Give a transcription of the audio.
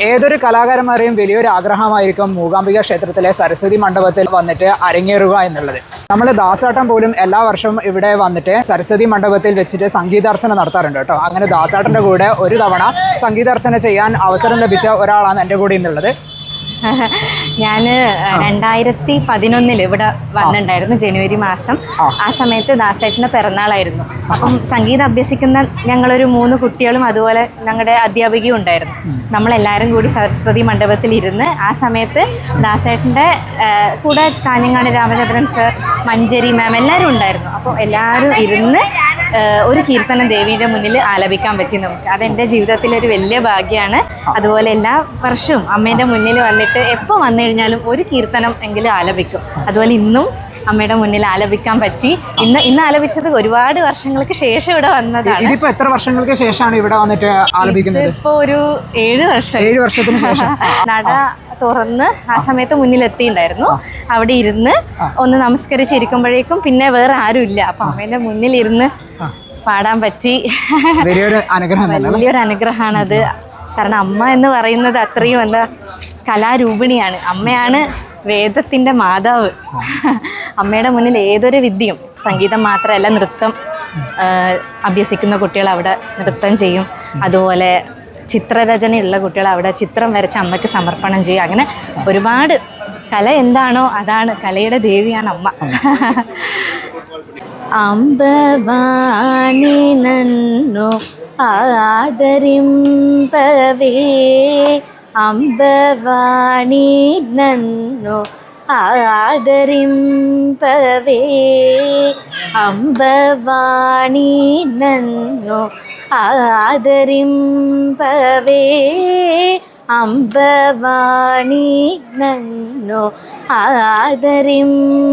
ഏതൊരു കലാകാരന്മാരെയും വലിയൊരു ആഗ്രഹമായിരിക്കും മൂകാംബിക ക്ഷേത്രത്തിലെ സരസ്വതി മണ്ഡപത്തിൽ വന്നിട്ട് അരങ്ങേറുക എന്നുള്ളത്. നമ്മൾ ദാസാട്ടം പോലും എല്ലാ വർഷവും ഇവിടെ വന്നിട്ട് സരസ്വതി മണ്ഡപത്തിൽ വെച്ചിട്ട് സംഗീതാർച്ചന നടത്താറുണ്ട് കേട്ടോ. അങ്ങനെ ദാസാട്ടൻ്റെ കൂടെ ഒരു തവണ സംഗീതാർച്ചന ചെയ്യാൻ അവസരം ലഭിച്ച ഒരാളാണ് എൻ്റെ കൂടെ ഇന്നുള്ളത്. ഞാൻ 2011 ഇവിടെ വന്നിട്ടുണ്ടായിരുന്നു, ജനുവരി മാസം. ആ സമയത്ത് ദാസേട്ടൻ്റെ പിറന്നാളായിരുന്നു. അപ്പം സംഗീതം അഭ്യസിക്കുന്ന ഞങ്ങളൊരു 3 കുട്ടികളും അതുപോലെ ഞങ്ങളുടെ അധ്യാപികയും ഉണ്ടായിരുന്നു. നമ്മളെല്ലാവരും കൂടി സരസ്വതി മണ്ഡപത്തിൽ ഇരുന്ന് ആ സമയത്ത് ദാസേട്ടൻ്റെ കൂടെ കാഞ്ഞങ്ങാട് രാമചന്ദ്രൻ സർ, മഞ്ചരി മാം എല്ലാവരും ഉണ്ടായിരുന്നു. അപ്പോൾ എല്ലാവരും ഇരുന്ന് ഒരു കീർത്തനം ദേവീൻ്റെ മുന്നിൽ ആലപിക്കാൻ പറ്റി നമുക്ക്. അതെൻ്റെ ജീവിതത്തിലൊരു വലിയ ഭാഗ്യമാണ്. അതുപോലെ എല്ലാ വർഷവും അമ്മേൻ്റെ മുന്നിൽ വന്നിട്ട് എപ്പോൾ വന്നു കഴിഞ്ഞാലും ഒരു കീർത്തനം എങ്കിലും ആലപിക്കും. അതുപോലെ ഇന്നും അമ്മയുടെ മുന്നിൽ ആലപിക്കാൻ പറ്റി. ഇന്ന് ആലപിച്ചത് ഒരുപാട് വർഷങ്ങൾക്ക് ശേഷം ഇവിടെ വന്നതാണ്. ഇതിപ്പോ എത്ര വർഷങ്ങൾക്ക് ശേഷമാണ് ഇവിടെ വന്നിട്ട് ആലപിക്കുന്നത്? ഇപ്പോൾ ഒരു 7 വർഷം. 7 വർഷത്തിന് ശേഷം നട തുറന്ന് ആ സമയത്ത് മുന്നിലെത്തിയിട്ടുണ്ടായിരുന്നു. അവിടെ ഇരുന്ന് ഒന്ന് നമസ്കരിച്ചിരിക്കുമ്പോഴേക്കും പിന്നെ വേറെ ആരും ഇല്ല. അപ്പം അമ്മേൻ്റെ മുന്നിലിരുന്ന് പാടാൻ പറ്റി. വലിയൊരു അനുഗ്രഹമാണത്. കാരണം അമ്മ എന്ന് പറയുന്നത് അത്രയും എന്താ കലാരൂപിണിയാണ്. അമ്മയാണ് വേദത്തിൻ്റെ മാതാവ്. അമ്മയുടെ മുന്നിൽ ഏതൊരു വിദ്യയും, സംഗീതം മാത്രമല്ല നൃത്തം അഭ്യസിക്കുന്ന കുട്ടികൾ അവിടെ നൃത്തം ചെയ്യും. അതുപോലെ ചിത്രരചനയുള്ള കുട്ടികൾ അവിടെ ചിത്രം വരച്ച് അമ്മയ്ക്ക് സമർപ്പണം ചെയ്യും. അങ്ങനെ ഒരുപാട് കല എന്താണോ അതാണ്, കലയുടെ ദേവിയാണ് അമ്മ. അംബവാണി നന്നു ആദരിംപവേ, അംബവാണി നന്നു ആദരിംപവേ, അംബവാണി നന്നു ആദരിംപവേ, അംബവാണി നന്നു ആദരിംപവേ.